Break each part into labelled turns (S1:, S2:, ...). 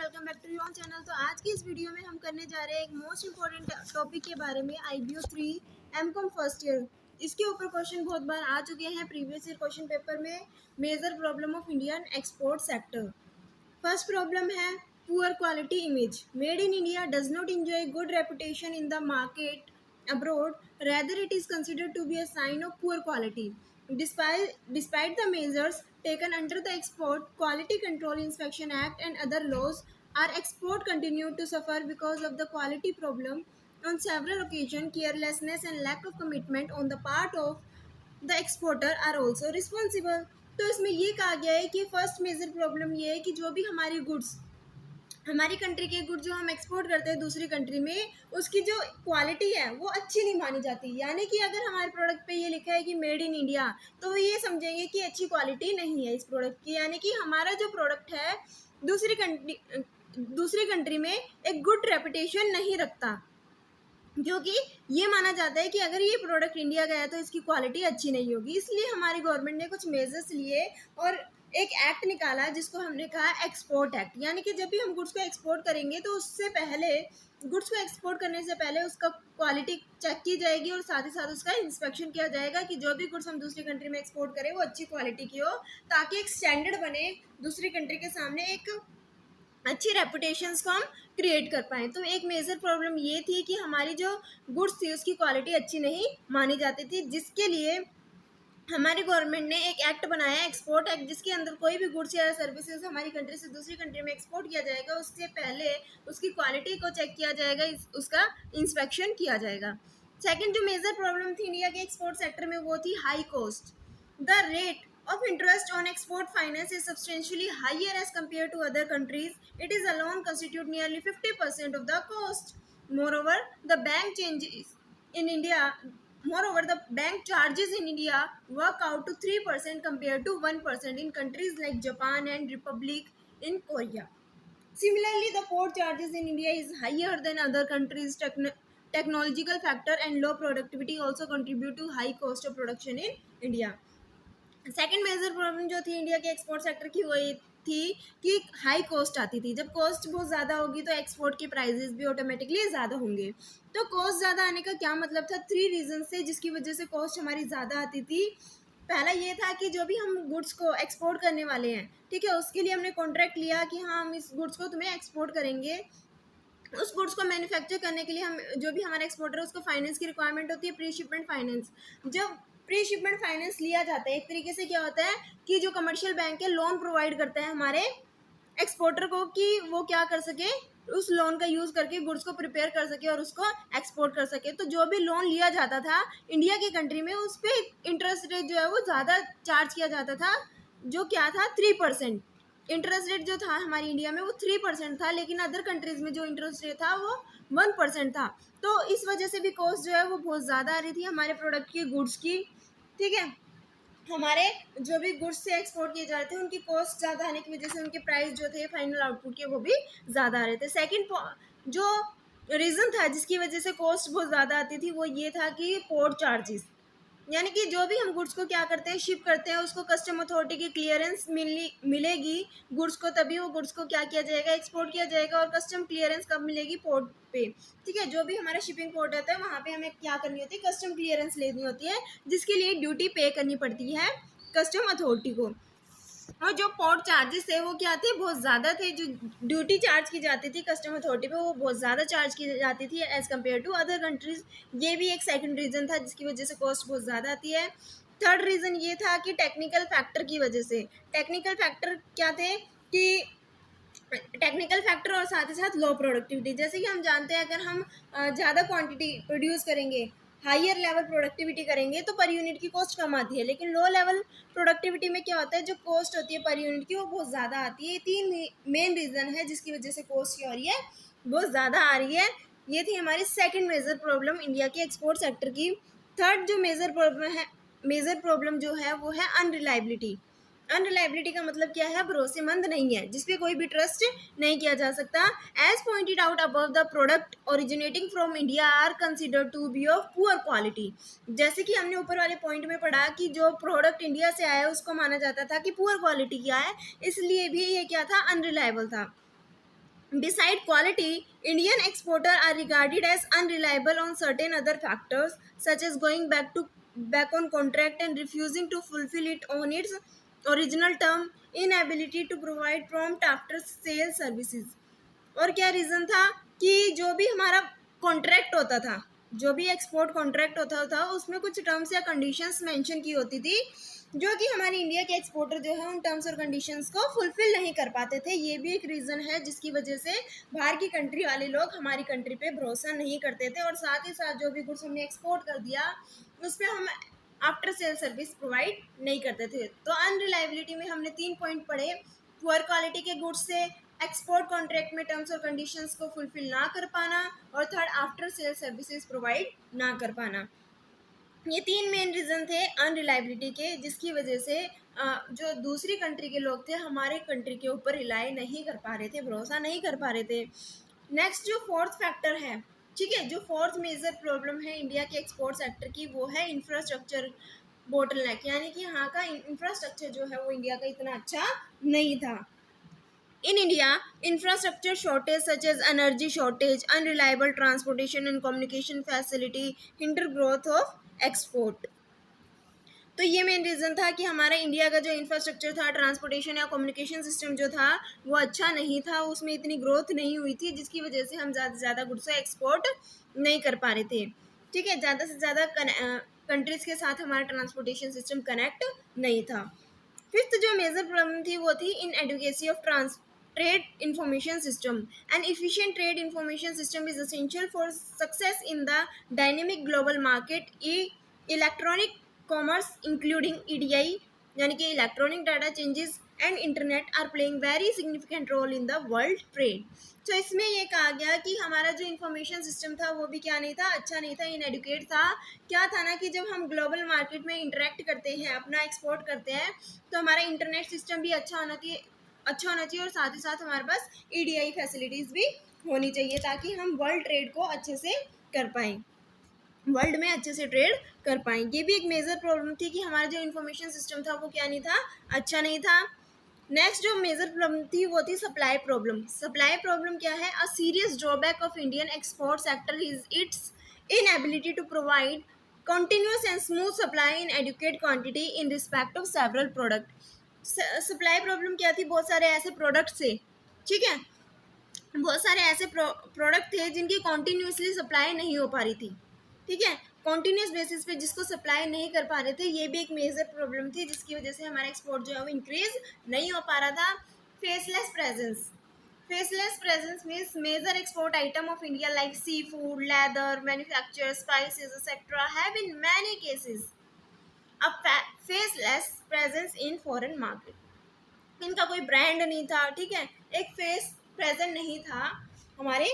S1: Welcome back to your channel. तो आज की इस वीडियो में हम करने जा रहे हैं एक मोस्ट इम्पॉर्टेंट टॉपिक के बारे में, IBO 3 MCOM फर्स्ट ईयर। इसके ऊपर क्वेश्चन बहुत बार आ चुके हैं प्रीवियस ईयर क्वेश्चन पेपर में। Major problem of Indian export sector. First problem है poor quality image. Made in India does not enjoy good reputation in the market abroad, rather it is considered to be a sign of poor quality. Despite the measures taken under the Export Quality Control Inspection Act and other laws, our export continued to suffer because of the quality problem. On several occasions, carelessness and lack of commitment on the part of the exporter are also responsible. तो इसमें ये कहा गया है कि first major problem ये है कि जो भी हमारी गुड्स, हमारी कंट्री के गुड जो हम एक्सपोर्ट करते हैं दूसरी कंट्री में, उसकी जो क्वालिटी है वो अच्छी नहीं मानी जाती। यानी कि अगर हमारे प्रोडक्ट पे ये लिखा है कि मेड इन इंडिया, तो वो ये समझेंगे कि अच्छी क्वालिटी नहीं है इस प्रोडक्ट की। यानी कि हमारा जो प्रोडक्ट है दूसरी कंट्री में एक गुड रेपुटेशन नहीं रखता, क्योंकि ये माना जाता है कि अगर ये प्रोडक्ट इंडिया गया तो इसकी क्वालिटी अच्छी नहीं होगी। इसलिए हमारी गवर्नमेंट ने कुछ मेजर्स लिए और एक एक्ट निकाला जिसको हमने कहा एक्सपोर्ट एक्ट। यानी कि जब भी हम गुड्स को एक्सपोर्ट करेंगे तो उससे पहले, गुड्स को एक्सपोर्ट करने से पहले उसका क्वालिटी चेक की जाएगी और साथ ही साथ उसका इंस्पेक्शन किया जाएगा कि जो भी गुड्स हम दूसरी कंट्री में एक्सपोर्ट करें वो अच्छी क्वालिटी की हो, ताकि एक स्टैंडर्ड बने दूसरी कंट्री के सामने, एक अच्छी रेपुटेशंस को हम क्रिएट कर पाएँ। तो एक मेजर प्रॉब्लम ये थी कि हमारी जो गुड्स थी उसकी क्वालिटी अच्छी नहीं मानी जाती थी, जिसके लिए हमारी गवर्नमेंट ने एक एक्ट बनाया, एक्सपोर्ट एक्ट, जिसके अंदर कोई भी गुड्स या सर्विसेज हमारी कंट्री से दूसरी कंट्री में एक्सपोर्ट किया जाएगा उससे पहले उसकी क्वालिटी को चेक किया जाएगा, उसका इंस्पेक्शन किया जाएगा। सेकेंड जो मेजर प्रॉब्लम थी इंडिया के एक्सपोर्ट सेक्टर में वो थी high cost. The rate of interest on export finance is substantially higher as compared to other countries. It is alone constitute nearly 50% of the cost. Moreover, the bank charges in India work out to 3% compared to 1% in countries like Japan and Republic in Korea. Similarly, the port charges in India is higher than other countries. Technological factor and low productivity also contribute to high cost of production in India. Second major problem जो थी India के export sector की वो ये थी कि high cost आती थी। जब कॉस्ट बहुत ज़्यादा होगी तो एक्सपोर्ट के प्राइजेस भी ऑटोमेटिकली ज़्यादा होंगे। तो कॉस्ट ज़्यादा आने का क्या मतलब था? 3 रीजन से जिसकी वजह से कॉस्ट हमारी ज़्यादा आती थी। पहला ये था कि जो भी हम गुड्स को एक्सपोर्ट करने वाले हैं, ठीक है, उसके लिए हमने कॉन्ट्रैक्ट लिया कि हाँ हम इस गुड्स को तुम्हें एक्सपोर्ट करेंगे। उस गुड्स को मैन्युफैक्चर करने के लिए हम, जो भी हमारा एक्सपोर्टर है, उसको फाइनेंस की रिक्वायरमेंट होती है, प्री शिपमेंट फाइनेंस। जब प्री शिपमेंट फाइनेंस लिया जाता है, एक तरीके से क्या होता है कि जो कमर्शियल बैंक है लोन प्रोवाइड करता है हमारे एक्सपोर्टर को कि वो क्या कर सके, उस लोन का यूज़ करके गुड्स को प्रिपेयर कर सके और उसको एक्सपोर्ट कर सके। तो जो भी लोन लिया जाता था इंडिया की कंट्री में, उस पर इंटरेस्ट रेट जो है वो ज़्यादा चार्ज किया जाता था, जो क्या था 3%। इंटरेस्ट रेट जो था हमारी इंडिया में वो 3% था, लेकिन अदर कंट्रीज़ में जो इंटरेस्ट रेट था वो 1% था। तो इस वजह से भी कॉस्ट जो है वो बहुत ज़्यादा आ रही थी हमारे प्रोडक्ट की, गुड्स की, ठीक है। हमारे जो भी गुड्स से एक्सपोर्ट किए जा रहे थे उनकी कॉस्ट ज़्यादा आने की वजह से उनके प्राइस जो थे फाइनल आउटपुट के वो भी ज़्यादा आ रहे थे। सेकंड जो रीज़न था जिसकी वजह से कॉस्ट बहुत ज़्यादा आती थी वो ये था कि पोर्ट चार्जेस। यानी कि जो भी हम गुड्स को क्या करते हैं, शिप करते हैं, उसको कस्टम अथॉरिटी की क्लियरेंस मिलेगी गुड्स को, तभी वो गुड्स को क्या किया जाएगा, एक्सपोर्ट किया जाएगा। और कस्टम क्लियरेंस कब मिलेगी? पोर्ट पे, ठीक है। जो भी हमारा शिपिंग पोर्ट होता है वहाँ पे हमें क्या करनी होती है, कस्टम क्लियरेंस लेनी होती है, जिसके लिए ड्यूटी पे करनी पड़ती है कस्टम अथॉरिटी को। और जो पोर्ट चार्जेस थे वो क्या थे, बहुत ज़्यादा थे। जो ड्यूटी चार्ज की जाती थी कस्टम अथॉरिटी पे वो बहुत ज़्यादा चार्ज की जाती थी as compare to other countries. ये भी एक सेकंड रीज़न था जिसकी वजह से कॉस्ट बहुत ज़्यादा आती है। थर्ड रीज़न ये था कि टेक्निकल फैक्टर की वजह से। टेक्निकल फैक्टर क्या थे कि टेक्निकल फैक्टर और साथ ही साथ लो प्रोडक्टिविटी। जैसे कि हम जानते हैं अगर हम ज़्यादा क्वांटिटी प्रोड्यूस करेंगे, हायर लेवल प्रोडक्टिविटी करेंगे तो पर यूनिट की कॉस्ट कम आती है, लेकिन लो लेवल प्रोडक्टिविटी में क्या होता है, जो कॉस्ट होती है पर यूनिट की वो बहुत ज़्यादा आती है। ये 3 मेन रीज़न है जिसकी वजह से कॉस्ट क्या हो रही है, बहुत ज़्यादा आ रही है। ये थी हमारी सेकेंड मेजर प्रॉब्लम इंडिया के एक्सपोर्ट सेक्टर की। थर्ड जो मेजर प्रॉब्लम जो है वो है अनरिलायबिलिटी। अनरिलायबिलिटी का मतलब क्या है, भरोसेमंद नहीं है, जिस पे कोई भी ट्रस्ट नहीं किया जा सकता। As pointed out above, the product originating from India are considered to be of poor quality. जैसे कि हमने ऊपर वाले पॉइंट में पढ़ा कि जो प्रोडक्ट इंडिया से आया उसको माना जाता था कि पुअर क्वालिटी का है, इसलिए भी ये क्या था, अनरिलायबल था। Beside quality, Indian exporters are regarded as unreliable on certain other factors, such as going back on contract and refusing to fulfill it on its original term, inability to provide prompt after sale services. और क्या reason था कि जो भी हमारा contract होता था, जो भी एक्सपोर्ट कॉन्ट्रैक्ट होता था, उसमें कुछ टर्म्स या कंडीशंस मेंशन की होती थी, जो कि हमारे इंडिया के एक्सपोर्टर जो है उन टर्म्स और कंडीशंस को फुलफिल नहीं कर पाते थे. ये भी एक रीज़न है जिसकी वजह से बाहर की कंट्री वाले लोग हमारी कंट्री पे भरोसा नहीं करते थे, और साथ ही साथ जो भी गुड्स हमने एक्सपोर्ट कर दिया उस पर हम आफ्टर सेल सर्विस प्रोवाइड नहीं करते थे. तो अनरिलायबिलिटी में हमने 3 पॉइंट पढ़े. पुअर क्वालिटी के गुड्स से, एक्सपोर्ट कॉन्ट्रैक्ट में टर्म्स और कंडीशंस को फुलफिल ना कर पाना, और third after sale services provide ना कर पाना. ये 3 मेन रीज़न थे अनरिलायबिलिटी के, जिसकी वजह से जो दूसरी कंट्री के लोग थे हमारे कंट्री के ऊपर रिलाई नहीं कर पा रहे थे, भरोसा नहीं कर पा रहे थे. नेक्स्ट जो फोर्थ फैक्टर है, ठीक है, जो फोर्थ मेजर प्रॉब्लम है इंडिया के एक्सपोर्ट सेक्टर की, वो है इंफ्रास्ट्रक्चर बोटलनेक, यानी कि यहाँ का इंफ्रास्ट्रक्चर जो है वो इंडिया का इतना अच्छा नहीं था. In India, infrastructure shortage such as energy shortage, unreliable transportation and communication facility hinder growth of export. तो ये मेन रीज़न था कि हमारा इंडिया का जो इंफ्रास्ट्रक्चर था, ट्रांसपोर्टेशन या कम्युनिकेशन सिस्टम जो था वो अच्छा नहीं था, उसमें इतनी ग्रोथ नहीं हुई थी, जिसकी वजह से हम ज़्यादा से ज़्यादा गुड्स एक्सपोर्ट नहीं कर पा रहे थे. ठीक है, ज़्यादा से ज़्यादा कंट्रीज़ के साथ हमारा ट्रांसपोर्टेशन सिस्टम कनेक्ट नहीं था. फिफ्थ जो मेजर प्रॉब्लम थी वो थी inadequacy of trade information system. An efficient trade information system is essential for success in the dynamic global market. Electronic commerce including EDI यानी कि electronic data changes and internet are playing very significant role in the world trade. तो इसमें ये कहा गया कि हमारा जो इंफॉर्मेशन सिस्टम था वो भी क्या नहीं था, अच्छा नहीं था, इनएडुकेट था. क्या था ना कि जब हम ग्लोबल मार्केट में इंटरेक्ट करते हैं, अपना एक्सपोर्ट करते हैं, तो हमारा इंटरनेट सिस्टम भी अच्छा होना चाहिए और साथ ही साथ हमारे पास EDI फैसिलिटीज़ भी होनी चाहिए, ताकि हम वर्ल्ड ट्रेड को अच्छे से कर पाएँ, वर्ल्ड में अच्छे से ट्रेड कर पाएँ. ये भी एक मेजर प्रॉब्लम थी कि हमारा जो इंफॉर्मेशन सिस्टम था वो क्या नहीं था, अच्छा नहीं था. नेक्स्ट जो मेजर प्रॉब्लम थी वो थी सप्लाई प्रॉब्लम. सप्लाई प्रॉब्लम क्या है? A serious drawback of Indian export sector is its inability to provide continuous and smooth supply in adequate quantity in respect of several product. Supply problem क्या थी? बहुत सारे ऐसे प्रोडक्ट थे, ठीक है, बहुत सारे ऐसे प्रोडक्ट थे जिनकी कॉन्टीन्यूसली सप्लाई नहीं हो पा रही थी. ठीक है, कॉन्टीन्यूस बेसिस पे जिसको सप्लाई नहीं कर पा रहे थे, ये भी एक मेजर प्रॉब्लम थी, जिसकी वजह से हमारा एक्सपोर्ट जो है वो इंक्रीज नहीं हो पा रहा था. Faceless presence. Faceless presence means major export item of India like seafood, leather, manufactured spices, etc. have in many cases a faceless presence in foreign market. इनका कोई ब्रांड नहीं था, ठीक है, एक फेस प्रेजेंट नहीं था हमारे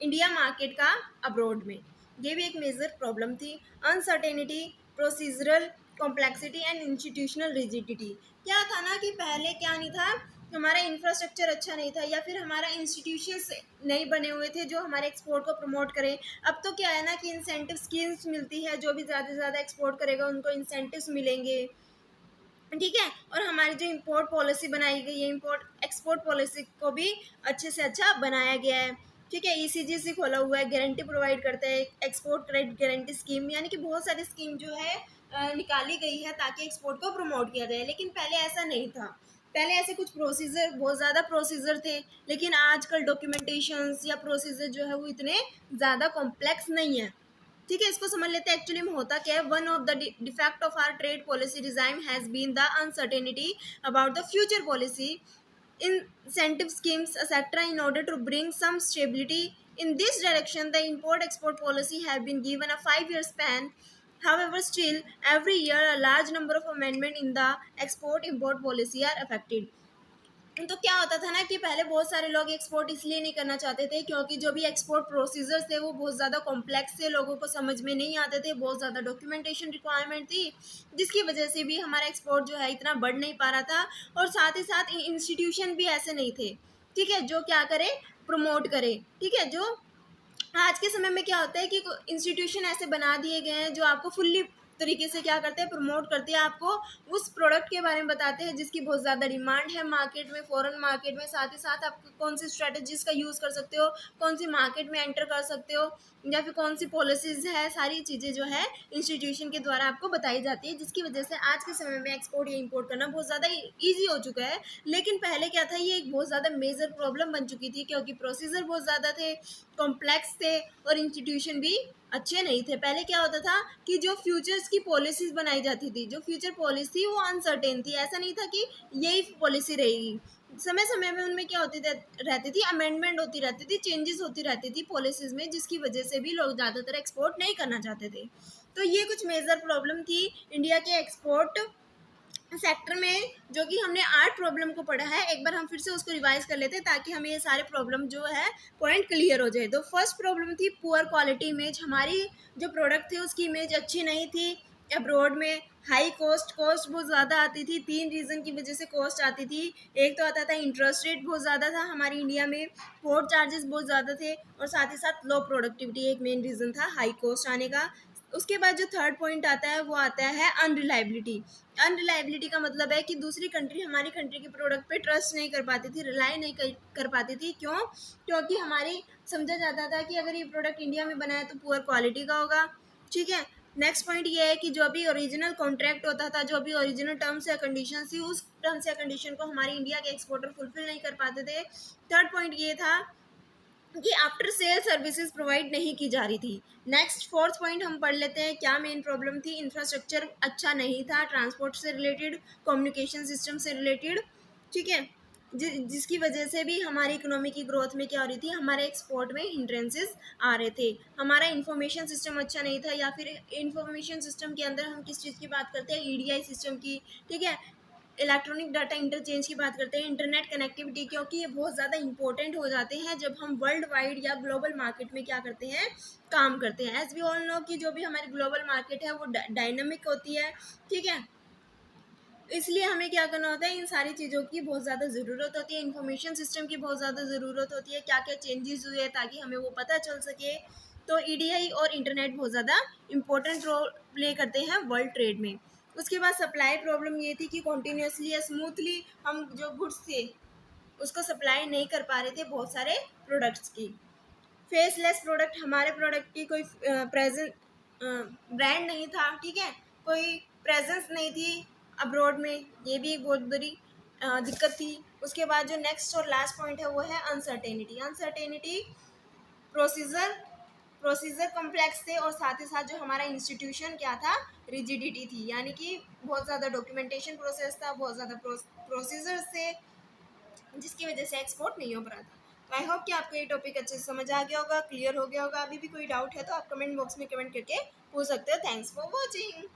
S1: इंडिया मार्केट का अब्रॉड में. ये भी एक मेजर प्रॉब्लम थी. Uncertainty, procedural complexity and institutional rigidity. क्या था ना कि पहले क्या नहीं था, हमारा इंफ्रास्ट्रक्चर अच्छा नहीं था, या फिर हमारा इंस्टीट्यूशंस नहीं बने हुए थे जो हमारे एक्सपोर्ट को प्रमोट करें. अब तो क्या है ना कि इंसेंटिव स्कीम्स मिलती है, जो भी ज़्यादा से ज़्यादा एक्सपोर्ट करेगा उनको इंसेंटिव्स मिलेंगे, ठीक है, और हमारी जो इंपोर्ट पॉलिसी बनाई गई है, इंपोर्ट एक्सपोर्ट पॉलिसी को भी अच्छे से अच्छा बनाया गया है. ठीक है, ECGC खोला हुआ है, गारंटी प्रोवाइड करता है, एक्सपोर्ट क्रेडिट गारंटी स्कीम, यानी कि बहुत सारी स्कीम जो है निकाली गई है ताकि एक्सपोर्ट को प्रमोट किया जाए. लेकिन पहले ऐसा नहीं था, पहले ऐसे कुछ प्रोसीजर, बहुत ज़्यादा प्रोसीजर थे, लेकिन आजकल डॉक्यूमेंटेशंस या प्रोसीजर जो है वो इतने ज़्यादा कॉम्प्लेक्स नहीं है. ठीक है, इसको समझ लेते हैं एक्चुअली में होता क्या है. One of the defect of our trade policy design has been the uncertainty about the future policy incentive schemes etc. in order to bring some stability in this direction, the import export policy have been given a 5-year span. However, still every year a large number of amendments in the export import policy are affected. तो क्या होता था ना कि पहले बहुत सारे लोग एक्सपोर्ट इसलिए नहीं करना चाहते थे क्योंकि जो भी एक्सपोर्ट प्रोसीजर्स थे वो बहुत ज़्यादा कॉम्प्लेक्स थे, लोगों को समझ में नहीं आते थे, बहुत ज़्यादा डॉक्यूमेंटेशन रिक्वायरमेंट थी, जिसकी वजह से भी हमारा एक्सपोर्ट जो है इतना बढ़ नहीं पा रहा था. और साथ ही साथ इंस्टीट्यूशन भी ऐसे नहीं थे, ठीक है, जो क्या करे, प्रमोट करे. ठीक है, जो आज के समय में क्या होता है कि इंस्टीट्यूशन ऐसे बना दिए गए हैं जो आपको फुल्ली तरीके से क्या करते हैं, प्रमोट करते हैं, आपको उस प्रोडक्ट के बारे में बताते हैं जिसकी बहुत ज़्यादा डिमांड है मार्केट में, फॉरेन मार्केट में। साथ ही साथ आप कौन सी स्ट्रेटजीज का यूज़ कर सकते हो, कौन सी मार्केट में एंटर कर सकते हो, या फिर कौन सी पॉलिसीज़ है, सारी चीज़ें जो है इंस्टीट्यूशन के द्वारा आपको बताई जाती है, जिसकी वजह से आज के समय में एक्सपोर्ट या इंपोर्ट करना बहुत ज़्यादा ईजी हो चुका है। लेकिन पहले क्या था, ये एक बहुत ज़्यादा मेजर प्रॉब्लम बन चुकी थी, क्योंकि प्रोसीजर बहुत ज़्यादा थे, कॉम्प्लेक्स थे, और इंस्टीट्यूशन भी अच्छे नहीं थे। पहले क्या होता था कि जो फ्यूचर्स की पॉलिसीज बनाई जाती थी, जो फ्यूचर पॉलिसी थी वो अनसर्टेन थी। ऐसा नहीं था कि यही पॉलिसी रहेगी, समय समय में उनमें क्या होती रहती थी, अमेंडमेंट होती रहती थी, चेंजेस होती रहती थी पॉलिसीज में, जिसकी वजह से भी लोग ज़्यादातर एक्सपोर्ट नहीं करना चाहते थे। तो ये कुछ मेजर प्रॉब्लम थी इंडिया के एक्सपोर्ट सेक्टर में, जो कि हमने 8 प्रॉब्लम को पढ़ा है। एक बार हम फिर से उसको रिवाइज कर लेते हैं ताकि हमें ये सारे प्रॉब्लम जो है पॉइंट क्लियर हो जाए। तो फर्स्ट प्रॉब्लम थी पुअर क्वालिटी इमेज। हमारी जो प्रोडक्ट थी उसकी इमेज अच्छी नहीं थी अब्रॉड में। हाई कॉस्ट बहुत ज़्यादा आती थी। 3 रीज़न की वजह से कॉस्ट आती थी। एक तो आता था इंटरेस्ट रेट बहुत ज़्यादा था हमारी इंडिया में, पोर्ट चार्जेस बहुत ज़्यादा थे, और साथ ही साथ लो प्रोडक्टिविटी एक मेन रीज़न था हाई कॉस्ट आने का। उसके बाद जो थर्ड पॉइंट आता है वो आता है अनरिलायबिलिटी। अनरिलायबिलिटी का मतलब है कि दूसरी कंट्री हमारी कंट्री के प्रोडक्ट पे ट्रस्ट नहीं कर पाती थी, रिलाई नहीं कर पाती थी। क्यों? क्योंकि हमारी समझा जाता था कि अगर ये प्रोडक्ट इंडिया में बना है तो पुअर क्वालिटी का होगा। ठीक है। नेक्स्ट पॉइंट ये है कि जो भी ओरिजिनल कॉन्ट्रैक्ट होता था, जो भी ओरिजिनल टर्म्स या कंडीशन थी, उस टर्म्स या कंडीशन को हमारी इंडिया के एक्सपोर्टर फुलफिल नहीं कर पाते थे। थर्ड पॉइंट ये था कि आफ्टर सेल सर्विसेज प्रोवाइड नहीं की जा रही थी। नेक्स्ट फोर्थ पॉइंट हम पढ़ लेते हैं, क्या मेन प्रॉब्लम थी। इंफ्रास्ट्रक्चर अच्छा नहीं था, ट्रांसपोर्ट से रिलेटेड, कम्युनिकेशन सिस्टम से रिलेटेड। ठीक है। जिसकी वजह से भी हमारी इकोनॉमी की ग्रोथ में क्या हो रही थी, हमारे एक्सपोर्ट में हिंड्रेंसेस आ रहे थे। हमारा इंफॉर्मेशन सिस्टम अच्छा नहीं था, या फिर इंफॉर्मेशन सिस्टम के अंदर हम किस चीज़ की बात करते हैं, ईडीआई सिस्टम की। ठीक है। इलेक्ट्रॉनिक डाटा इंटरचेंज की बात करते हैं, इंटरनेट कनेक्टिविटी, क्योंकि ये बहुत ज़्यादा इंपॉर्टेंट हो जाते हैं जब हम वर्ल्ड वाइड या ग्लोबल मार्केट में क्या करते हैं, काम करते हैं। एज वी ऑल नो कि जो भी हमारी ग्लोबल मार्केट है वो डायनामिक होती है। ठीक है। इसलिए हमें क्या करना होता है, इन सारी चीज़ों की बहुत ज़्यादा ज़रूरत होती है, इंफॉर्मेशन सिस्टम की बहुत ज़्यादा ज़रूरत होती है, क्या क्या चेंजेस हुए ताकि हमें वो पता चल सके। तो ईडीआई और इंटरनेट बहुत ज़्यादा इंपॉर्टेंट रोल प्ले करते हैं वर्ल्ड ट्रेड में। उसके बाद सप्लाई प्रॉब्लम ये थी कि कॉन्टीन्यूसली या स्मूथली हम जो गुड्स थे उसको सप्लाई नहीं कर पा रहे थे बहुत सारे प्रोडक्ट्स की। फेसलेस प्रोडक्ट, हमारे प्रोडक्ट की कोई प्रेजेंट ब्रांड नहीं था। ठीक है। कोई प्रेजेंस नहीं थी अब्रॉड में, ये भी एक बहुत बड़ी दिक्कत थी। उसके बाद जो नेक्स्ट और लास्ट पॉइंट है वो है uncertainty. Uncertainty, procedure procedure complex थे, और साथ ही साथ जो हमारा इंस्टीट्यूशन क्या था, रिजिडिटी थी, यानी कि बहुत ज़्यादा डॉक्यूमेंटेशन प्रोसेस था, बहुत ज़्यादा प्रोसीजर्स थे, जिसकी वजह से एक्सपोर्ट नहीं हो पा रहा था। तो आई होप कि आपको ये टॉपिक अच्छे से समझ आ गया होगा, क्लियर हो गया होगा। अभी भी कोई डाउट है तो आप कमेंट बॉक्स में कमेंट करके पूछ सकते हो। Thanks for watching.